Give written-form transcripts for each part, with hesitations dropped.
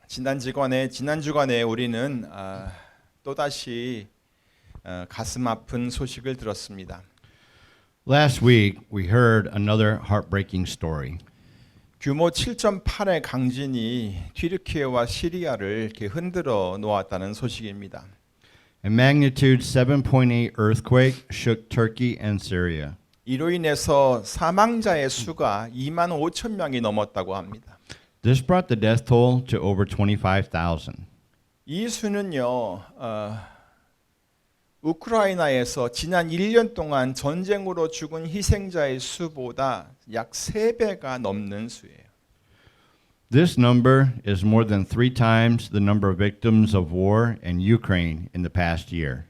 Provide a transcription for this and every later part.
지난 주간에 우리는 또다시 가슴 아픈 소식을 들었습니다. Last week, we heard another heartbreaking story. 규모 7.8의 강진이 튀르키예와 시리아를 이렇게 흔들어 놓았다는 소식입니다. A magnitude 7.8 earthquake shook Turkey and Syria. 이로 인해서 사망자의 수가 2만 5천 명이 넘었다고 합니다. This brought the death toll to over 25,000. 이 수는요, 우크라이나에서 지난 1년 동안 전쟁으로 죽은 희생자의 수보다 약 3배가 넘는 수예요. This number is more than 3 times the number of victims of war in Ukraine in the past year.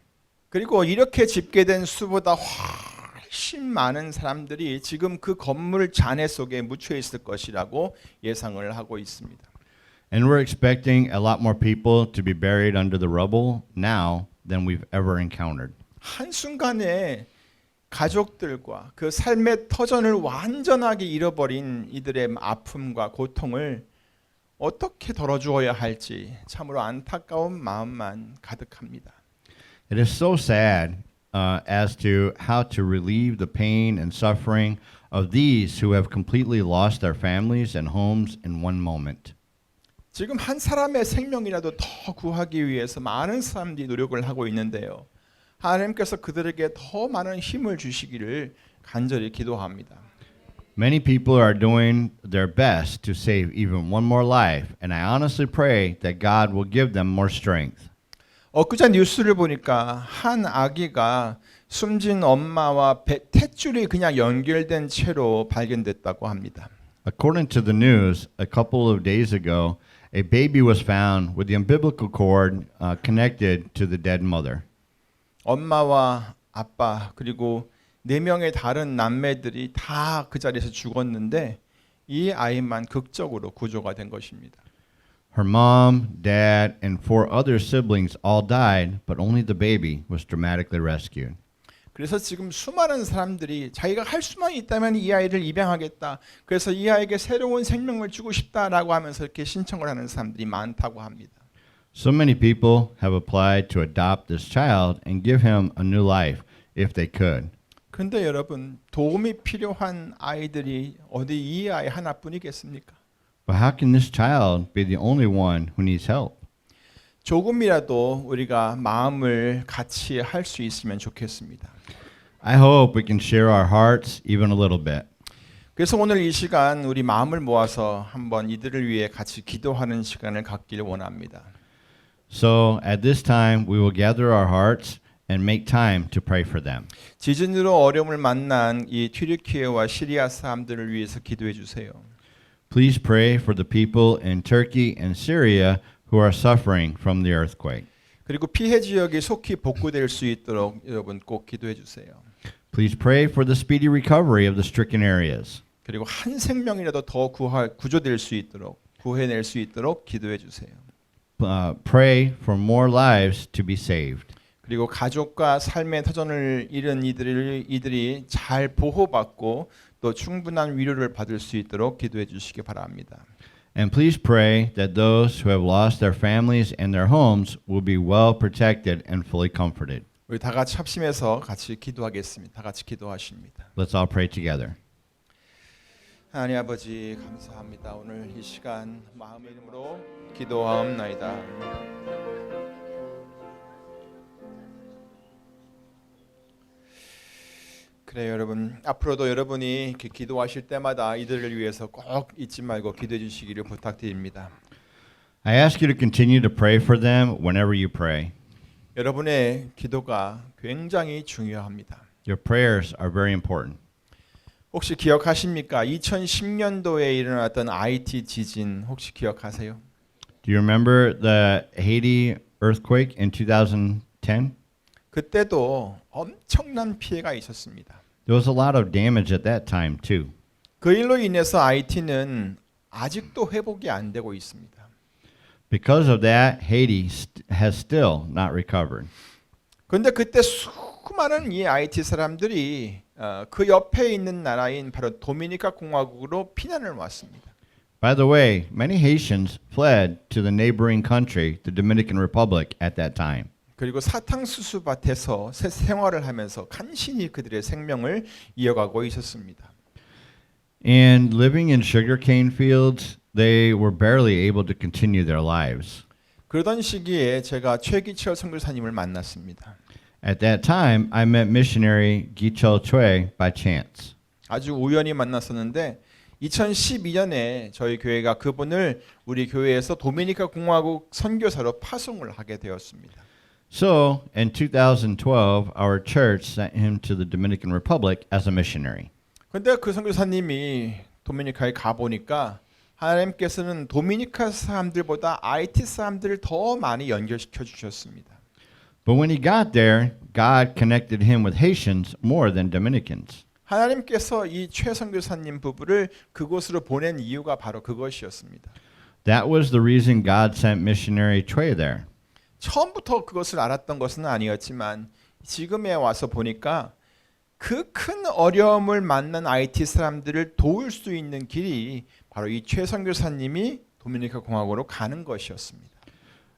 그리고 이렇게 집계된 수보다 훨씬 많은 사람들이 지금 그 건물 잔해 속에 묻혀 있을 것이라고 예상을 하고 있습니다. And we're expecting a lot more people to be buried under the rubble now than we've ever encountered. 한순간에 가족들과 그 삶의 터전을 완전하게 잃어버린 이들의 아픔과 고통을 어떻게 덜어주어야 할지 참으로 안타까운 마음만 가득합니다. It is so sad as to how to relieve the pain and suffering of these who have completely lost their families and homes in one moment. 지금 한 사람의 생명이라도 더 구하기 위해서 많은 사람들이 노력을 하고 있는데요. 하나님께서 그들에게 더 많은 힘을 주시기를 간절히 기도합니다. Many people are doing their best to save even one more life, and I honestly pray that God will give them more strength. 엊그제 뉴스를 보니까 한 아기가 숨진 엄마와 탯줄이 그냥 연결된 채로 발견됐다고 합니다. According to the news, a couple of days ago, a baby was found with the umbilical cord connected to the dead mother. 엄마와 아빠 그리고 4명의 다른 남매들이 다 그 자리에서 죽었는데 이 아이만 극적으로 구조가 된 것입니다. Her mom, dad, and 4 other siblings all died, but only the baby was dramatically rescued. 그래서 지금 수많은 사람들이 자기가 할 수만 있다면 이 아이를 입양하겠다. 그래서 이 아이에게 새로운 생명을 주고 싶다라고 하면서 이렇게 신청을 하는 사람들이 많다고 합니다. So many people have applied to adopt this child and give him a new life if they could. 그런데 여러분 도움이 필요한 아이들이 어디 이 아이 하나뿐이겠습니까? But how can this child be the only one who needs help? 조금이라도 우리가 마음을 같이 할 수 있으면 좋겠습니다. I hope we can share our hearts even a little bit. 그래서 오늘 이 시간 우리 마음을 모아서 한번 이들을 위해 같이 기도하는 시간을 갖기를 원합니다. So at this time we will gather our hearts and make time to pray for them. 지진으로 어려움을 만난 이 튀르키예와 시리아 사람들을 위해서 기도해 주세요. Please pray for the people in Turkey and Syria who are suffering from the earthquake. 그리고 피해 지역이 속히 복구될 수 있도록 여러분 꼭 기도해 주세요. Please pray for the speedy recovery of the stricken areas. 그리고 한 생명이라도 더 구조될 수 있도록 구해낼 수 있도록 기도해 주세요. Pray for more lives to be saved. 그리고 가족과 삶의 터전을 잃은 이들이 잘 보호받고 또 충분한 위로를 받을 수 있도록 기도해 주시기 바랍니다. And please pray that those who have lost their families and their homes will be well protected and fully comforted. 우리 다 같이 합심해서 같이 기도하겠습니다. 다 같이 기도하십니다. Let's all pray together. 하나님 아버지 감사합니다. 오늘 이 시간 마음의 이름으로 기도하옵나이다. 그래요, 여러분. 앞으로도 여러분이 이렇게 기도하실 때마다 이들을 위해서 꼭 잊지 말고 기도해 주시기를 부탁드립니다. I ask you to continue to pray for them whenever you pray. 여러분의 기도가 굉장히 중요합니다. Your prayers are very important. 혹시 기억하십니까? 2010년도에 일어났던 IT 지진 혹시 기억하세요? Do you remember the Haiti earthquake in 2010? 그때도 엄청난 피해가 있었습니다. There was a lot of damage at that time too. 그 일로 인해서 IT는 아직도 회복이 안 되고 있습니다. Because of that, Haiti has still not recovered. 그런데 그때 수많은 이 IT 사람들이 그 옆에 있는 나라인 바로 도미니카 공화국으로 피난을 왔습니다. By the way, many Haitians fled to the neighboring country, the Dominican Republic, at that time. 그리고 사탕수수 밭에서 생활을 하면서 간신히 그들의 생명을 이어가고 있었습니다. And living in sugarcane fields, they were barely able to continue their lives. 그러던 시기에 제가 최기철 선교사님을 만났습니다. At that time, I met missionary Gichel Choi by chance. 아주 우연히 만났었는데 2012년에 저희 교회가 그분을 우리 교회에서 도미니카 공화국 선교사로 파송을 하게 되었습니다. So, in 2012, our church sent him to the Dominican Republic as a missionary. 근데 그 선교사님이 도미니카에 가 보니까 하나님께서는 도미니카 사람들보다 IT 사람들을 더 많이 연결시켜 주셨습니다. But when he got there, God connected him with Haitians more than Dominicans. 하나님께서 이 최 선교사님 부부를 그곳으로 보낸 이유가 바로 그것이었습니다. That was the reason God sent missionary Choi there. 처음부터 그것을 알았던 것은 아니었지만 지금에 와서 보니까 그 큰 어려움을 만난 IT 사람들을 도울 수 있는 길이 바로 이 최 선교사님이 도미니카 공화국으로 가는 것이었습니다.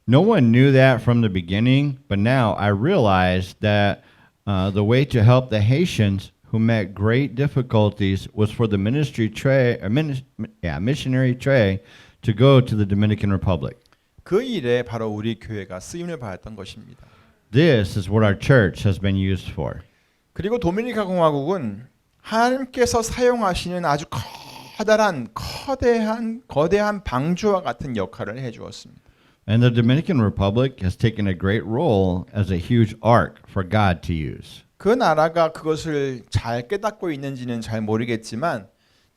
No one knew that from the beginning, but now I realized that the way to help the Haitians who met great difficulties was for the missionary Trey to go to the Dominican Republic. 그 일에 바로 우리 교회가 쓰임을 받았던 것입니다. This is what our church has been used for. 그리고 도미니카 공화국은 하나님께서 사용하시는 아주 거대한 방주와 같은 역할을 해주었습니다. And the Dominican Republic has taken a great role as a huge ark for God to use. 그 나라가 그것을 잘 깨닫고 있는지는 잘 모르겠지만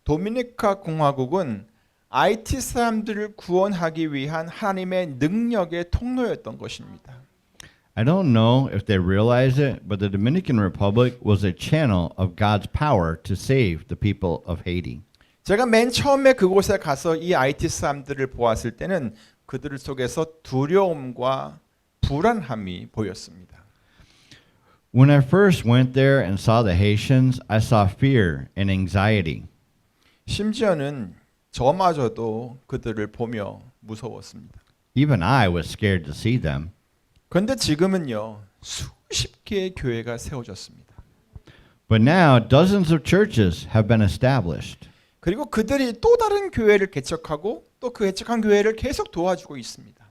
도미니카 공화국은 IT 사람들을 구원하기 위한 하나님의 능력의 통로였던 것입니다. I don't know if they realize it, but the Dominican Republic was a channel of God's power to save the people of Haiti. 제가 맨 처음에 그곳에 가서 이 IT 사람들을 보았을 때는 그들 속에서 두려움과 불안함이 보였습니다. When I first went there and saw the Haitians, I saw fear and anxiety. 심지어는 저마저도 그들을 보며 무서웠습니다. Even I was scared to see them. 그런데 지금은요, 수십 개의 교회가 세워졌습니다. But now dozens of churches have been established. 그리고 그들이 또 다른 교회를 개척하고 또 그 개척한 교회를 계속 도와주고 있습니다.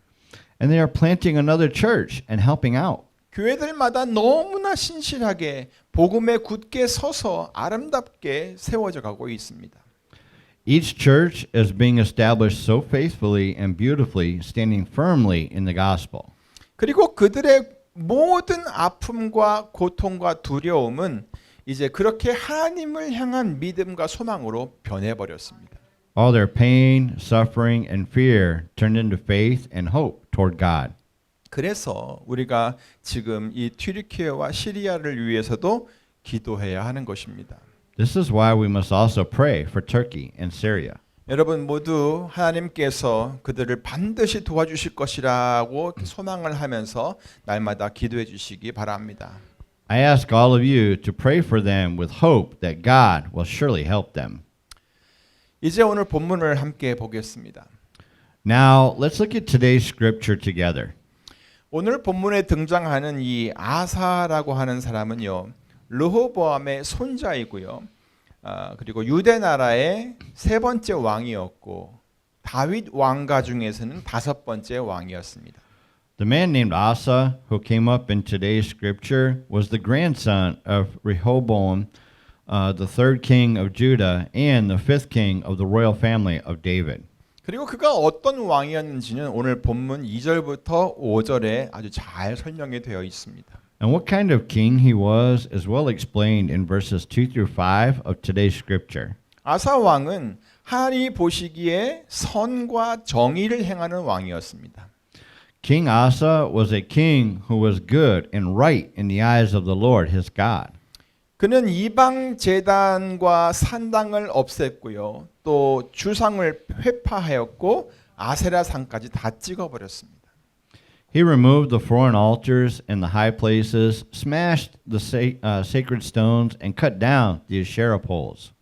And they are planting another church and helping out. 교회들마다 너무나 신실하게 복음에 굳게 서서 아름답게 세워져 가고 있습니다. Each church is being established so faithfully and beautifully, standing firmly in the gospel. 그리고 그들의 모든 아픔과 고통과 두려움은 이제 그렇게 하나님을 향한 믿음과 소망으로 변해버렸습니다. All their pain, suffering, and fear turned into faith and hope toward God. 그래서 우리가 지금 이 튀르키예와 시리아를 위해서도 기도해야 하는 것입니다. This is why we must also pray for Turkey and Syria. 여러분 모두 하나님께서 그들을 반드시 도와주실 것이라고 소망을 하면서 날마다 기도해 주시기 바랍니다. I ask all of you to pray for them with hope that God will surely help them. 이제 오늘 본문을 함께 보겠습니다. Now, let's look at today's scripture together. 오늘 본문에 등장하는 이 아사라고 하는 사람은요, 르호보암의 손자이고요. 그리고 유대 나라의 세 번째 왕이었고 다윗 왕가 중에서는 다섯 번째 왕이었습니다. The man named Asa, who came up in today's scripture, was the grandson of Rehoboam, the third king of Judah, and the fifth king of the royal family of David. 그리고 그가 어떤 왕이었는지는 오늘 본문 2절부터 5절에 아주 잘 설명이 되어 있습니다. And what kind of king he was is well explained in verses 2 through 5 of today's scripture. 아사 왕은 하나님이 보시기에 선과 정의를 행하는 왕이었습니다. King Asa was a king who was good and right in the eyes of the Lord his God. 그는 이방 제단과 산당을 없앴고요. 또 주상을 회파하였고 아세라상까지 다 찍어버렸습니다. He removed the foreign altars and the high places, smashed the sacred stones, and cut down the Asherah poles.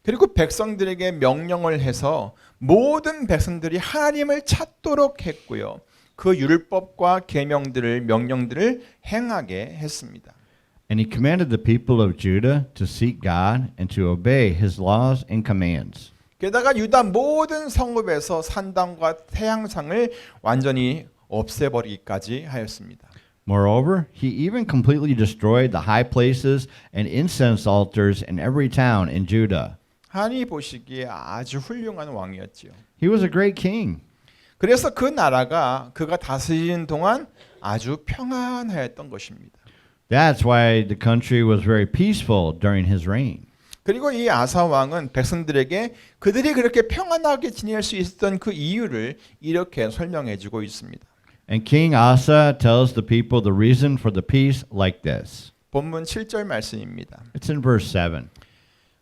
그리고 백성들에게 명령을 해서 모든 백성들이 하나님을 찾도록 했고요. 그 율법과 계명들을 명령들을 행하게 했습니다. And he commanded the people of Judah to seek God and to obey his laws and commands. 게다가 유다 모든 성읍에서 산당과 태양상을 완전히 없애버리기까지 하였습니다. Moreover, he even completely destroyed the high places and incense altars in every town in Judah. 하나님이 보시기에 아주 훌륭한 왕이었지요. He was a great king. 그래서 그 나라가 그가 다스리는 동안 아주 평안하였던 것입니다. That's why the country was very peaceful during his reign. 그리고 이 아사 왕은 백성들에게 그들이 그렇게 평안하게 지낼 수 있었던 그 이유를 이렇게 설명해 주고 있습니다. And King Asa tells the people the reason for the peace like this. 본문 7절 말씀입니다. It's in verse 7.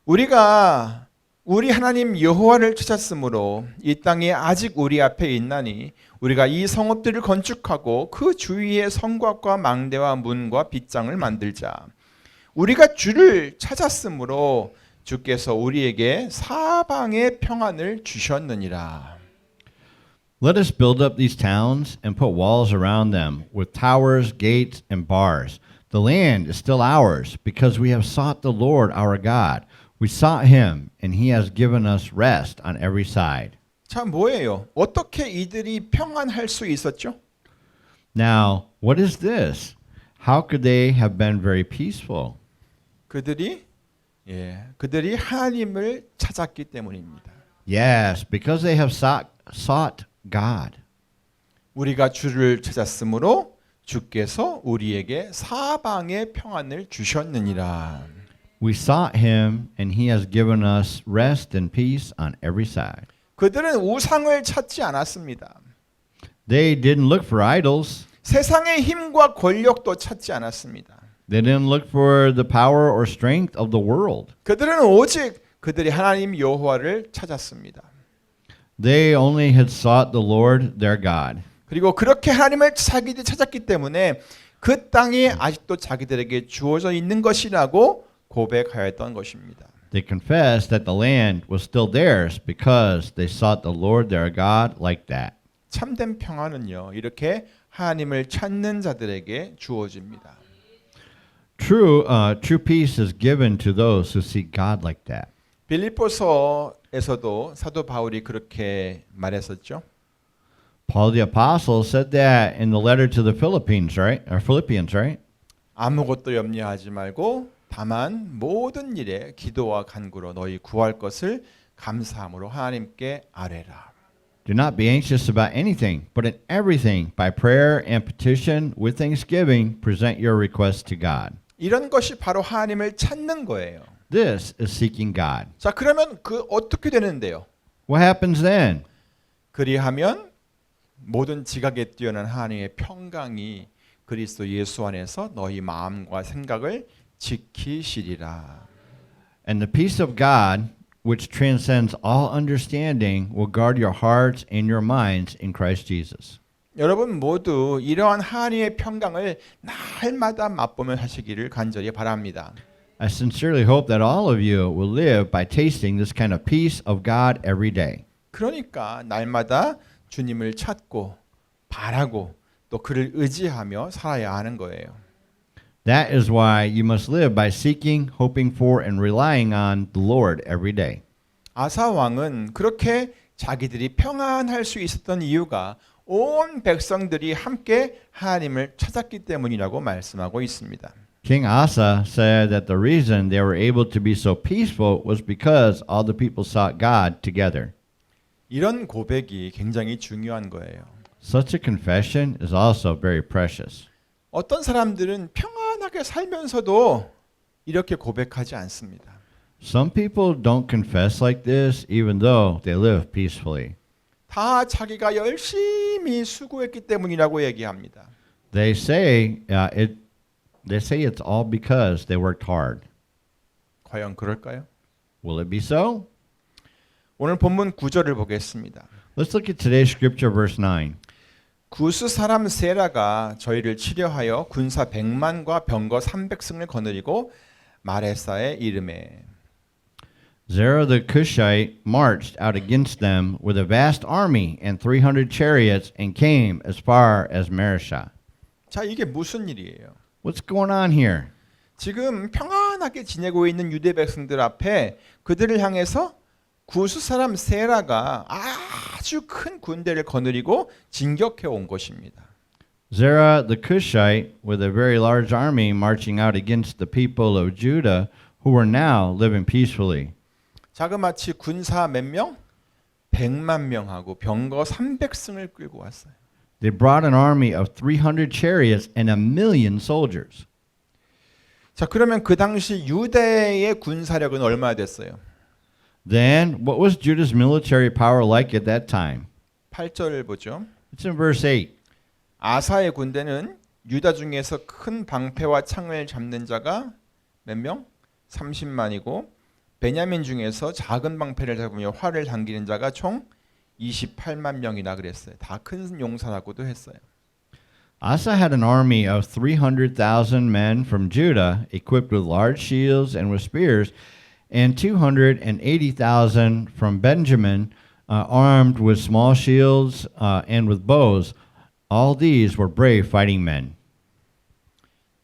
우리가 우리 하나님 여호와를 찾았으므로 이 땅이 아직 우리 앞에 있나니 우리가 이 성읍들을 건축하고 그 주위에 성곽과 망대와 문과 빗장을 만들자. 우리가 주를 찾았으므로 주께서 우리에게 사방의 평안을 주셨느니라. Let us build up these towns and put walls around them with towers, gates, and bars. The land is still ours because we have sought the Lord our God. We sought him and he has given us rest on every side. 자, 뭐예요? 어떻게 이들이 평안할 수 있었죠? Now, what is this? How could they have been very peaceful? 그들이 하나님을 찾았기 때문입니다. Yes, because they have sought God. 우리가 주를 찾았으므로 주께서 우리에게 사방의 평안을 주셨느니라. We sought him and he has given us rest and peace on every side. 그들은 우상을 찾지 않았습니다. They didn't look for idols. 세상의 힘과 권력도 찾지 않았습니다. They didn't look for the power or strength of the world. 그들은 오직 그들이 하나님 여호와를 찾았습니다. They only had sought the Lord their God. 그리고 그렇게 하나님을 자기들이 찾았기 때문에 그 땅이 아직도 자기들에게 주어져 있는 것이라고 고백하였던 것입니다. They confessed that the land was still theirs because they sought the Lord their God like that. 참된 평안은요, 이렇게 하나님을 찾는 자들에게 주어집니다. True peace is given to those who seek God like that. 빌립보서에서도 사도 바울이 그렇게 말했었죠. Paul the apostle said that in the letter to the Philippines, right? 아무것도 염려하지 말고 다만 모든 일에 기도와 간구로 너희 구할 것을 감사함으로 하나님께 아뢰라. Do not be anxious about anything, but in everything, by prayer and petition, with thanksgiving, present your requests to God. 이런 것이 바로 하나님을 찾는 거예요. This is seeking God. 자, 그러면 그 어떻게 되는데요? What happens then? 그리하면 모든 지각에 뛰어난 하나님의 평강이 그리스도 예수 안에서 너희 마음과 생각을 지키시리라. And the peace of God, which transcends all understanding, will guard your hearts and your minds in Christ Jesus. 여러분 모두 이러한 하나님의 평강을 날마다 맛보며 하시기를 간절히 바랍니다. I sincerely hope that all of you will live by tasting this kind of peace of God every day. 그러니까 날마다 주님을 찾고 바라고 또 그를 의지하며 살아야 하는 거예요. That is why you must live by seeking, hoping for, and relying on the Lord every day. 아사 왕은 그렇게 자기들이 평안할 수 있었던 이유가 온 백성들이 함께 하나님을 찾았기 때문이라고 말씀하고 있습니다. King Asa said that the reason they were able to be so peaceful was because all the people sought God together. 이런 고백이 굉장히 중요한 거예요. Such a confession is also very precious. 어떤 사람들은 평안하게 살면서도 이렇게 고백하지 않습니다. Some people don't confess like this even though they live peacefully. 다 자기가 열심히 수고했기 때문이라고 얘기합니다. They say it's all because they worked hard. 과연 그럴까요? Will it be so? 오늘 본문 9절을 보겠습니다. Let's look at today's scripture verse 9. 구스 사람 세라가 저희를 치려하여 군사 100만과 병거 300승을 거느리고 마레사에 이르매. Zerah the Cushite marched out against them with a vast army and 300 chariots and came as far as Marishah. 자, 이게 무슨 일이에요? What's going on here? 지금 평안하게 지내고 있는 유대 백성들 앞에 그들을 향해서 구스 사람 세라가 아주 큰 군대를 거느리고 진격해 온 것입니다. Zerah the Cushite with a very large army marching out against the people of Judah who were now living peacefully. 자그마치 군사 몇 명? 100만 명하고 병거 300승을 끌고 왔어요. They brought an army of 300 chariots and 1,000,000 soldiers. 자, 그러면 그 당시 유대의 군사력은 얼마나 됐어요? Then, what was Judah's military power like at that time? 8절을 보죠. It's in verse 8. 아사의 군대는 유다 중에서 큰 방패와 창을 잡는 자가 몇 명? 30만이고 베냐민 중에서 작은 방패를 잡으며 활을 당기는 자가 총 28만 명이나 그랬어요. 다 큰 용사라고도 했어요. Asa had an army of 300,000 men from Judah, equipped with large shields and with spears, and 280,000 from Benjamin, armed with small shields and with bows. All these were brave fighting men.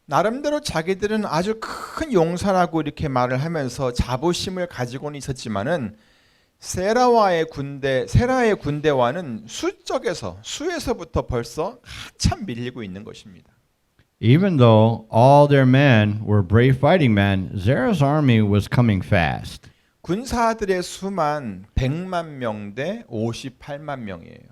나름대로 자기들은 아주 큰 용사라고 이렇게 말을 하면서 자부심을 가지고는 있었지만은 세라의 군대와는 수에서부터 벌써 한참 밀리고 있는 것입니다. Even though all their men were brave fighting men, Zerah's army was coming fast. 군사들의 수만 100만 명 대 58만 명이에요.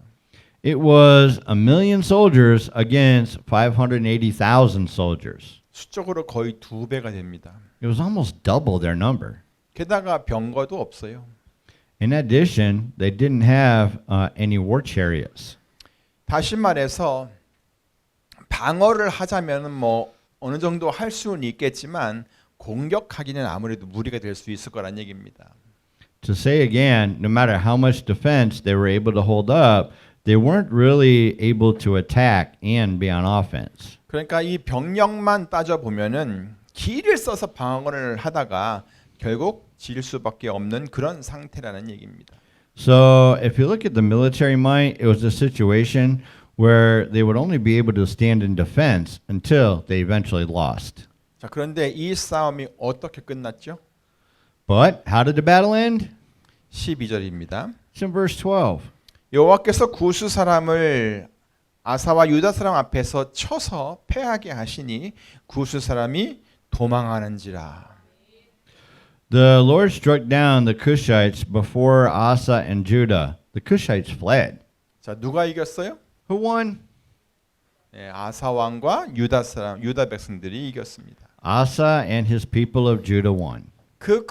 It was 1,000,000 soldiers against 580,000 soldiers. 수적으로 거의 2배가 됩니다. It was almost double their number. 게다가 병거도 없어요. In addition, they didn't have any war chariots. 다시 말해서 방어를 하자면은 뭐 어느 정도 할 수는 있겠지만 공격하기는 아무래도 무리가 될 수 있을 거란 얘기입니다. To say again, no matter how much defense they were able to hold up, they weren't really able to attack and be on offense. 그러니까 이 병력만 따져 보면은 기를 써서 방어를 하다가 결국 질 수밖에 없는 그런 상태라는 얘기입니다. So, if you look at the military might, it was a situation where they would only be able to stand in defense until they eventually lost. 자, 그런데 이 싸움이 어떻게 끝났죠? But how did the battle end? 12절입니다. It's in verse 12. 여호와께서 구스 사람을 아사와 유다 사람 앞에서 쳐서 패하게 하시니 구스 사람이 도망하는지라. The Lord struck down the Cushites before Asa and Judah. The Cushites fled. 자, 누가 이겼어요? Who won? 네, 아사 왕과 유다 백성들이 이겼습니다. Asa and his people of Judah won. 그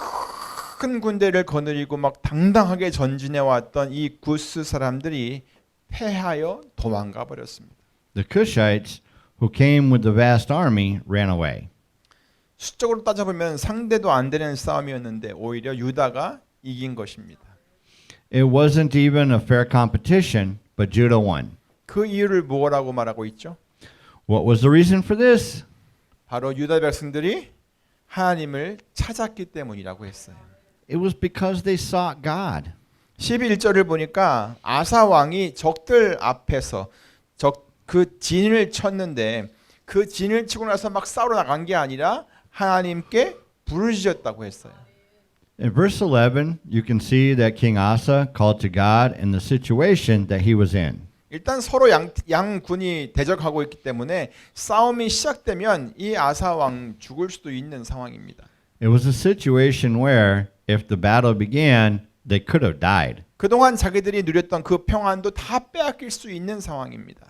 큰 군대를 거느리고 막 당당하게 전진해 왔던 이 구스 사람들이 패하여 도망가 버렸습니다. The Cushites, who came with the vast army, ran away. 수적으로 따져보면 상대도 안 되는 싸움이었는데 오히려 유다가 이긴 것입니다. It wasn't even a fair competition, but Judah won. 그 이유를 뭐라고 말하고 있죠? What was the reason for this? 바로 유다 백성들이 하나님을 찾았기 때문이라고 했어요. It was because they sought God. 11절을 보니까 아사 왕이 적들 앞에서 그 진을 쳤는데 그 진을 치고 나서 막 싸우러 나간 게 아니라 하나님께 부르짖었다고 했어요. In verse 11, you can see that King Asa called to God in the situation that he was in. 일단 서로 양군이 대적하고 있기 때문에 싸움이 시작되면 이 아사 왕 죽을 수도 있는 상황입니다. It was a situation where if the battle began, they could have died. 그동안 자기들이 누렸던 그 평안도 다 빼앗길 수 있는 상황입니다.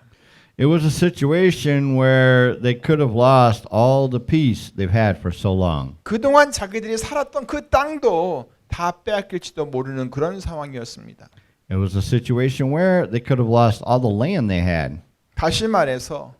It was a situation where they could have lost all the peace they've had for so long. 그동안 자기들이 살았던 그 땅도 다 빼앗길지도 모르는 그런 상황이었습니다. It was a situation where they could have lost all the land they had. 다시 말해서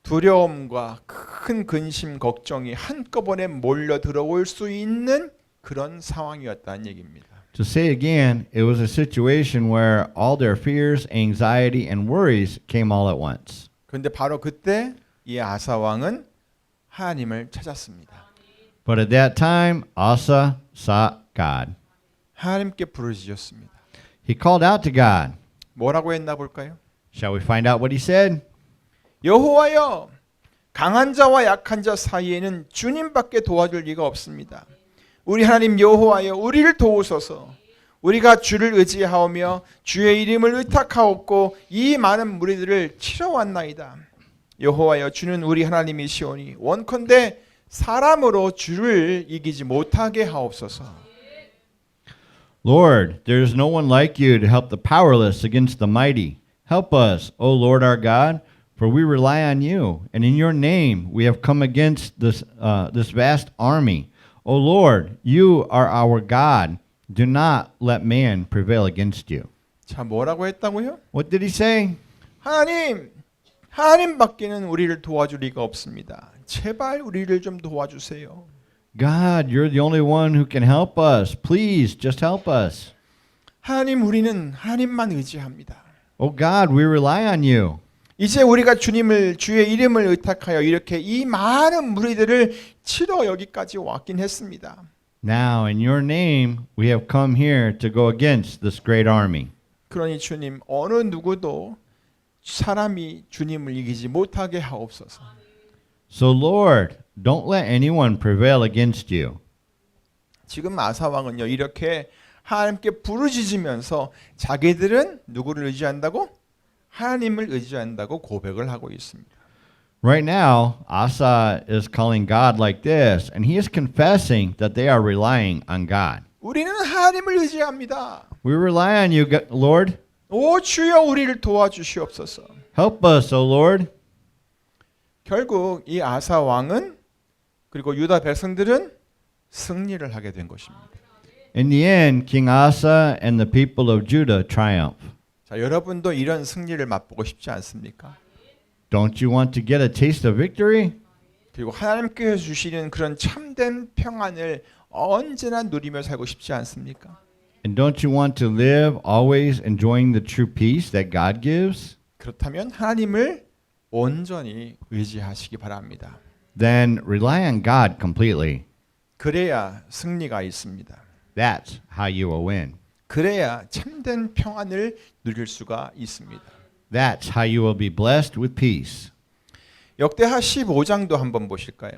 두려움과 큰 근심, 걱정이 한꺼번에 몰려 들어올 수 있는 그런 상황이었다는 얘기입니다. To say again, it was a situation where all their fears, anxiety, and worries came all at once. 그런데 바로 그때 이 아사 왕은 하나님을 찾았습니다. But at that time, Asa sought God. 하나님께 부르짖었습니다. He called out to God. 뭐라고 했나 볼까요? Shall we find out what he said? 여호와여, 강한 자와 약한 자 사이에는 주님밖에 도와줄 리가 없습니다. 우리 하나님 여호와여, 우리를 도우소서. 우리가 주를 의지하오며 주의 이름을 의탁하옵고 이 많은 무리들을 치러왔나이다. 여호와여, 주는 우리 하나님이시오니 원컨대 사람으로 주를 이기지 못하게 하옵소서. Lord, there is no one like you to help the powerless against the mighty. Help us, O Lord our God, for we rely on you, and in your name we have come against this vast army. O Lord, you are our God. Do not let man prevail against you. 자, 뭐라고 했다고요? What did he say? 하나님밖에는 우리를 도와줄 리가 없습니다. 제발 우리를 좀 도와주세요. God, you're the only one who can help us. Please, just help us. 하나님, 우리는 하나님만 의지합니다. Oh God, we rely on you. 이제 우리가 주의 이름을 의탁하여 이렇게 이 많은 무리들을 치러 여기까지 왔긴 했습니다. Now, in your name, we have come here to go against this great army. 그러니 주님, 어느 누구도 사람이 주님을 이기지 못하게 하옵소서. So, Lord, don't let anyone prevail against you. 지금 아사 왕은요, 이렇게 하나님께 부르짖으면서 자기들은 누구를 의지한다고? 하나님을 의지한다고 고백을 하고 있습니다. Right now, Asa is calling God like this, and he is confessing that they are relying on God. 우리는 하나님을 의지합니다. We rely on you, Lord. 오 주여, 우리를 도와주시옵소서. Help us, O Lord. 결국 이 아사 왕은 그리고 유다 백성들은 승리를 하게 된 것입니다. In the end, King Asa and the people of Judah triumph. 자, 여러분도 이런 승리를 맛보고 싶지 않습니까? Don't you want to get a taste of victory? 그리고 하나님께서 주시는 그런 참된 평안을 언제나 누리며 살고 싶지 않습니까? And don't you want to live always enjoying the true peace that God gives? 그렇다면 하나님을 온전히 의지하시기 바랍니다. Then rely on God completely. 그래야 승리가 있습니다. That's how you will win. 그래야 참된 평안을 누릴 수가 있습니다. That's how you will be blessed with peace. 역대하 15장도 한번 보실까요?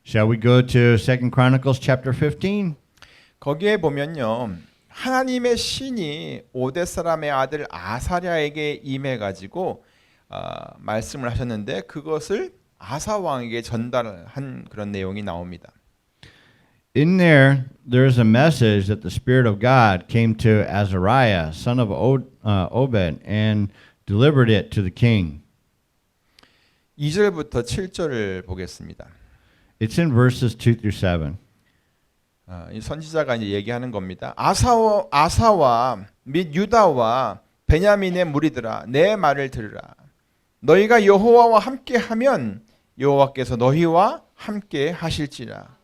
Shall we go to 2 Chronicles chapter 15? 거기에 보면요. 하나님의 신이 오뎃 사람의 아들 아사랴에게 임해 가지고 말씀을 하셨는데 그것을 아사 왕에게 전달한 그런 내용이 나옵니다. In there is a message that the Spirit of God came to Azariah, son of Obed, and delivered it to the king. 2절부터 7절을 보겠습니다. It's in verses 2 through 7. 이 선지자가 이제 얘기하는 겁니다. 아사와 및 유다와 베냐민의 무리들아, 내 말을 들으라. 너희가 여호와와 함께하면 여호와께서 너희와 함께 하실지라.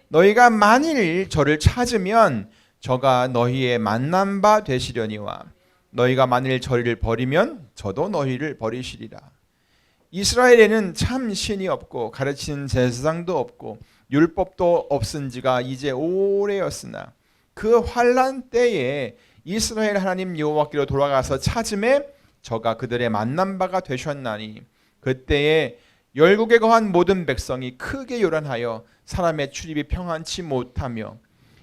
너희가 만일 저를 찾으면 저가 너희의 만난 바 되시려니와 너희가 만일 저를 버리면 저도 너희를 버리시리라. 이스라엘에는 참 신이 없고 가르치는 제사장도 없고 율법도 없은 지가 이제 오래였으나 그 환난 때에 이스라엘 하나님 여호와께로 돌아가서 찾음에 저가 그들의 만난 바가 되셨나니 그때에 열국에 거한 모든 백성이 크게 요란하여 사람의 출입이 평안치 못하며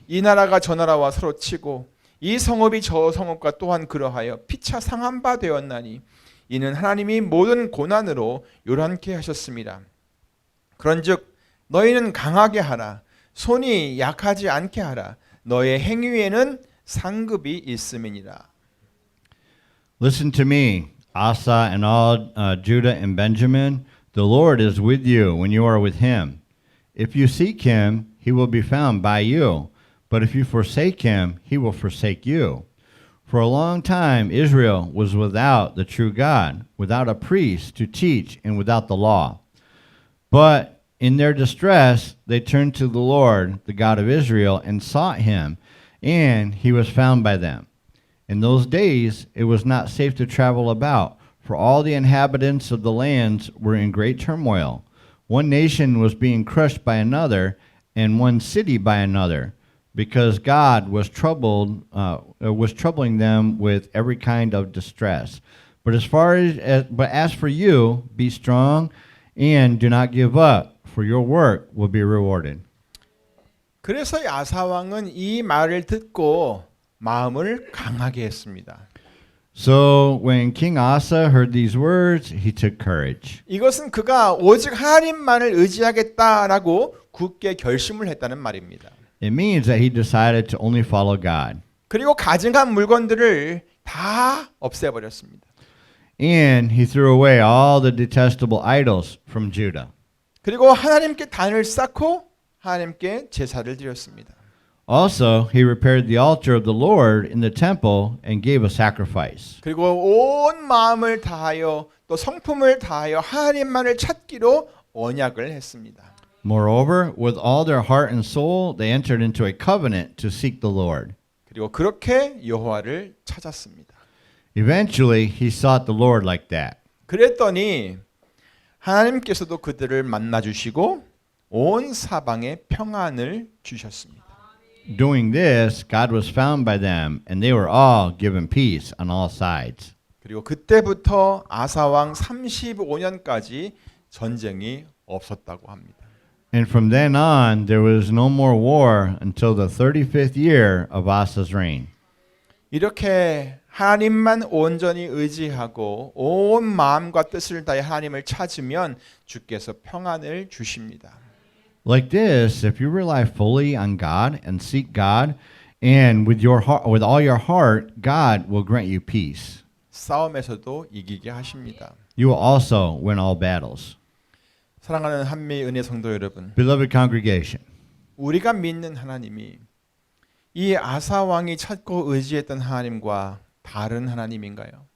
이 나라가 저 나라와 서로 치고 이 성읍이 저 성읍과 또한 그러하여 피차 상한 바 되었나니 이는 하나님이 모든 고난으로 요란케 하셨습니다. 그런즉 너희는 강하게 하라. 손이 약하지 않게 하라. 너의 행위에는 상급이 있음이니라. Listen to me, Asa and all Judah and Benjamin. The Lord is with you when you are with him. If you seek him, he will be found by you. But if you forsake him, he will forsake you. For a long time Israel was without the true God, without a priest to teach, and without the law. But in their distress they turned to the Lord, the God of Israel, and sought him, and he was found by them. In those days it was not safe to travel about, for all the inhabitants of the lands were in great turmoil. One nation was being crushed by another, and one city by another, because God was troubling them with every kind of distress. But as for you, be strong and do not give up, for your work will be rewarded. 그래서 아사 왕은 이 말을 듣고 마음을 강하게 했습니다. So when King Asa heard these words, he took courage. 이것은 그가 오직 하나님만을 의지하겠다라고 굳게 결심을 했다는 말입니다. It means that he decided to only follow God. 그리고 가증한 물건들을 다 없애버렸습니다. And he threw away all the detestable idols from Judah. 그리고 하나님께 단을 쌓고 하나님께 제사를 드렸습니다. Also, he repaired the altar of the Lord in the temple and gave a sacrifice. 그리고 온 마음을 다하여 또 성품을 다하여 하나님만을 찾기로 언약을 했습니다. Moreover, with all their heart and soul, they entered into a covenant to seek the Lord. 그리고 그렇게 여호와를 찾았습니다. Eventually, he sought the Lord like that. 그랬더니 하나님께서도 그들을 만나 주시고 온 사방에 평안을 주셨습니다. Doing this, God was found by them, and they were all given peace on all sides. 그리고 그때부터 아사 왕 35년까지 전쟁이 없었다고 합니다. And from then on, there was no more war until the 35th year of Asa's reign. 이렇게 하나님만 온전히 의지하고 온 마음과 뜻을 다해 하나님을 찾으면 주께서 평안을 주십니다. Like this, if you rely fully on God and seek God, and with all your heart, God will grant you peace. 싸움에서도 이기게 하십니다. You will also win all battles. 사랑하는 한미 은혜 성도 여러분, Beloved congregation, 우리가 믿는 하나님이 이 아사 왕이 찾고 의지했던 하나님과 다른 하나님인가요?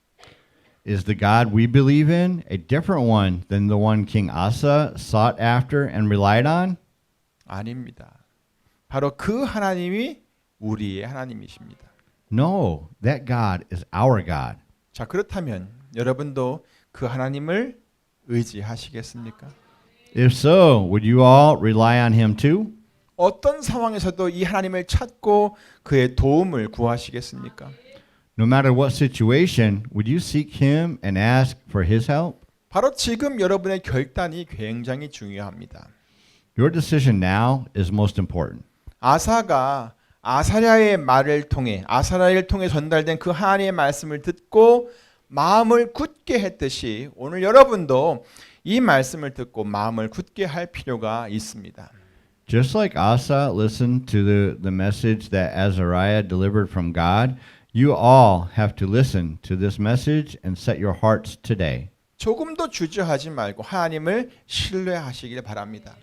is the God we believe in a different one than the one King Asa sought after and relied on? 아닙니다. 바로 그 하나님이 우리의 하나님이십니다. No, that God is our God. 자, 그렇다면 여러분도 그 하나님을 의지하시겠습니까? If so, would you all rely on him too? 어떤 상황에서도 이 하나님을 찾고 그의 도움을 구하시겠습니까? No matter what situation, would you seek him and ask for his help? 바로 지금 여러분의 결단이 굉장히 중요합니다. Your decision now is most important. 아사가 아사랴의 말을 통해 전달된 그 하나님의 말씀을 듣고 마음을 굳게 했듯이 오늘 여러분도 이 말씀을 듣고 마음을 굳게 할 필요가 있습니다. Just like Asa listened to the message that Azariah delivered from God, you all have to listen to this message and set your hearts today. 조금도 주저하지 말고 하나님을 신뢰하시길 바랍니다.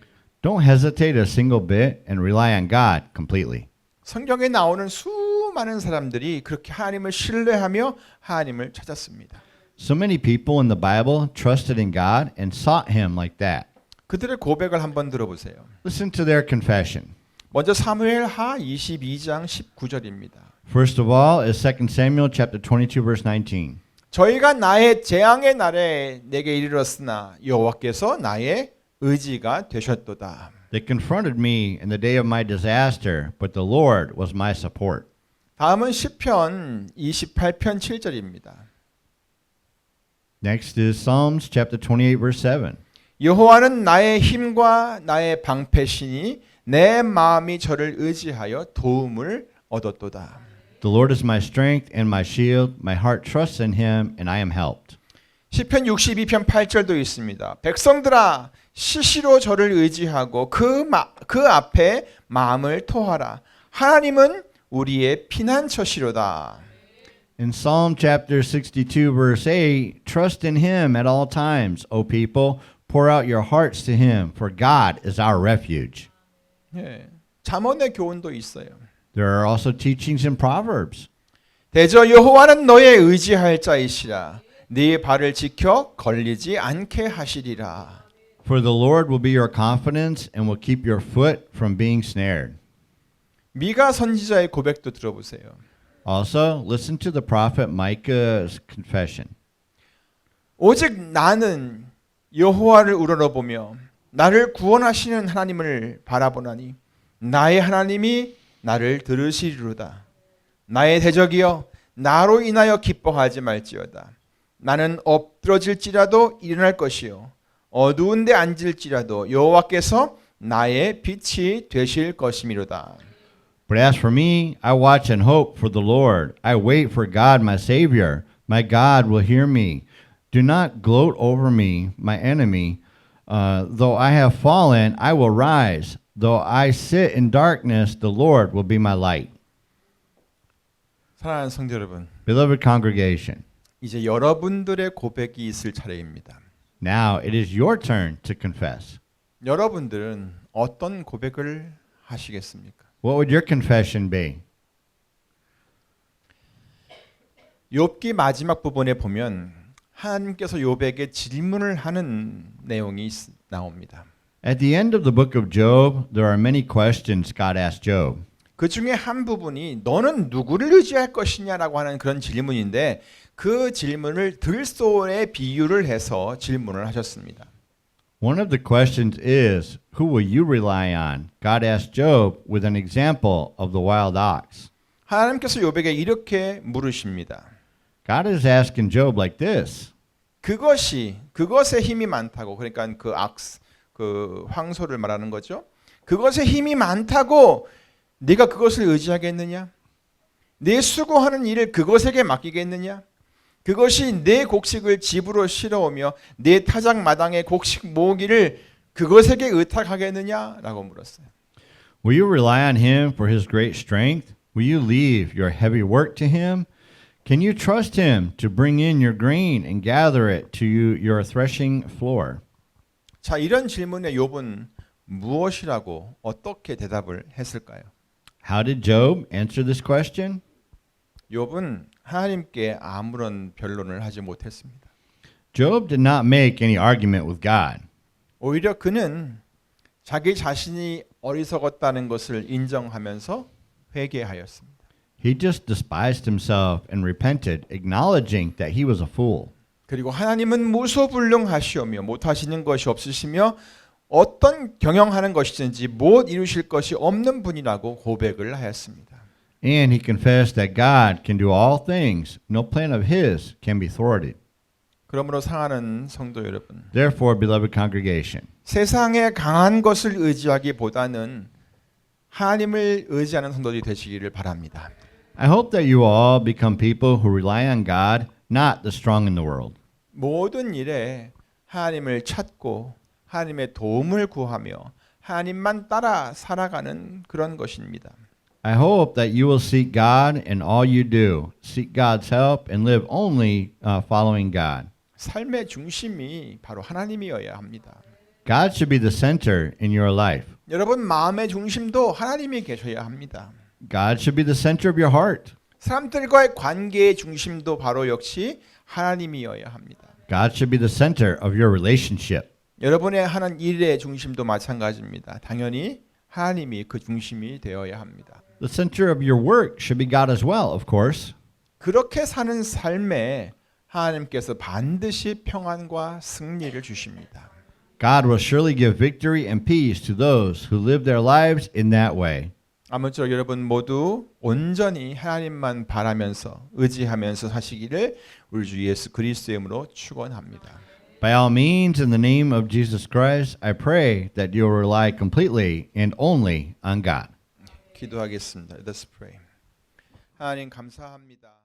Don't hesitate a single bit and rely on God completely. 성경에 나오는 수많은 사람들이 그렇게 하나님을 신뢰하며 하나님을 찾았습니다. So many people in the Bible trusted in God and sought him like that. 그들의 고백을 한번 들어보세요. Listen to their confession. 먼저 사무엘하 22장 19절입니다. First of all is 2 Samuel chapter 22 verse 19. 저희가 나의 재앙의 날에 내게 이르렀으나 여호와께서 나의 의지가 되셨도다. They confronted me in the day of my disaster, but the Lord was my support. 다음은 시편 28편 7절입니다. Next is Psalms chapter 28 verse 7. 여호와는 나의 힘과 나의 방패시니 내 마음이 저를 의지하여 도움을 얻었도다. The Lord is my strength and my shield. My heart trusts in him and I am helped. 시편 62편 8절도 있습니다. 백성들아 시시로 저를 의지하고 그 앞에 마음을 토하라. 하나님은 우리의 피난처시로다. In Psalm chapter 62 verse 8, trust in him at all times, O people. Pour out your hearts to him, for God is our refuge. 예, 잠언의 교훈도 있어요. There are also teachings in Proverbs. 대저 여호와는 너의 의지할 자이시라. 네 발을 지켜 걸리지 않게 하시리라. For the Lord will be your confidence and will keep your foot from being snared. 미가 선지자의 고백도 들어보세요. Also, listen to the prophet Micah's confession. 오직 나는 여호와를 우러러보며 나를 구원하시는 하나님을 바라보나니 나의 하나님이 나를 들으시리로다. 나의 대적이여 나로 인하여 기뻐하지 말지어다. 나는 엎드러질지라도 일어날 것이요 어두운 데 앉을지라도 여호와께서 나의 빛이 되실 것이미로다. But as for me, I watch and hope for the Lord. I wait for God, my Savior. My God will hear me. Do not gloat over me, my enemy. Though I have fallen, I will rise. Though I sit in darkness, the Lord will be my light. 사랑하는 성도 여러분, Beloved congregation, 이제 여러분들의 고백이 있을 차례입니다. now it is your turn to confess. 여러분들은 어떤 고백을 하시겠습니까? What would your confession be? 욥기 마지막 부분에 보면 하나님께서 욥에게 질문을 하는 내용이 나옵니다. At the end of the book of Job, there are many questions God asked Job. 그 중에 한 부분이 너는 누구를 의지할 것이냐라고 하는 그런 질문인데 그 질문을 들소에 비유를 해서 질문을 하셨습니다. One of the questions is, who will you rely on? God asked Job with an example of the wild ox. 하나님께서 욥에게 이렇게 물으십니다. God is asking Job like this. 그것에 힘이 많다고, 그러니까 그 황소를 말하는 거죠. 그것에 힘이 많다고 네가 그것을 의지하겠느냐? 네 수고하는 일을 그것에게 맡기겠느냐? 그것이 내 곡식을 집으로 실어오며 내 타작 마당에 곡식 모으기를 그것에게 의탁하겠느냐라고 물었어요. Will you rely on him for his great strength? Will you leave your heavy work to him? Can you trust him to bring in your grain and gather it to your threshing floor? 자, 이런 질문에 욥은 무엇이라고 어떻게 대답을 했을까요? How did Job answer this question? 욥은 하나님께 아무런 변론을 하지 못했습니다. Job did not make any argument with God. 오히려 그는 자기 자신이 어리석었다는 것을 인정하면서 회개하였습니다. He just despised himself and repented, acknowledging that he was a fool. 그리고 하나님은 무소불능하시오며 못하시는 것이 없으시며 어떤 경영하는 것이든지 못 이루실 것이 없는 분이라고 고백을 하였습니다. And he confessed that God can do all things. No plan of his can be thwarted. 그러므로 사랑하는 성도 여러분, Therefore, beloved congregation, 세상에 강한 것을 의지하기보다는 하나님을 의지하는 성도들이 되시기를 바랍니다. I hope that you will all become people who rely on God, not the strong in the world. 모든 일에 하나님을 찾고 하나님의 도움을 구하며 하나님만 따라 살아가는 그런 것입니다. I hope that you will seek God in all you do. Seek God's help and live only following God. 삶의 중심이 바로 하나님이어야 합니다. God should be the center in your life. 여러분 마음의 중심도 하나님이 계셔야 합니다. God should be the center of your heart. 사람들과의 관계의 중심도 바로 역시 하나님이어야 합니다. God should be the center of your relationship. 여러분의 하는 일의 중심도 마찬가지입니다. 당연히 하나님이 그 중심이 되어야 합니다. The center of your work should be God as well, of course. 그렇게 사는 삶에 하나님께서 반드시 평안과 승리를 주십니다. God will surely give victory and peace to those who live their lives in that way. 아무쪼록 여러분 모두 온전히 하나님만 바라면서 의지하면서 사시기를 우리 주 예수 그리스도의 이름으로 축원합니다. By all means, in the name of Jesus Christ, I pray that you will rely completely and only on God. 기도하겠습니다. Let's pray. 하나님 감사합니다.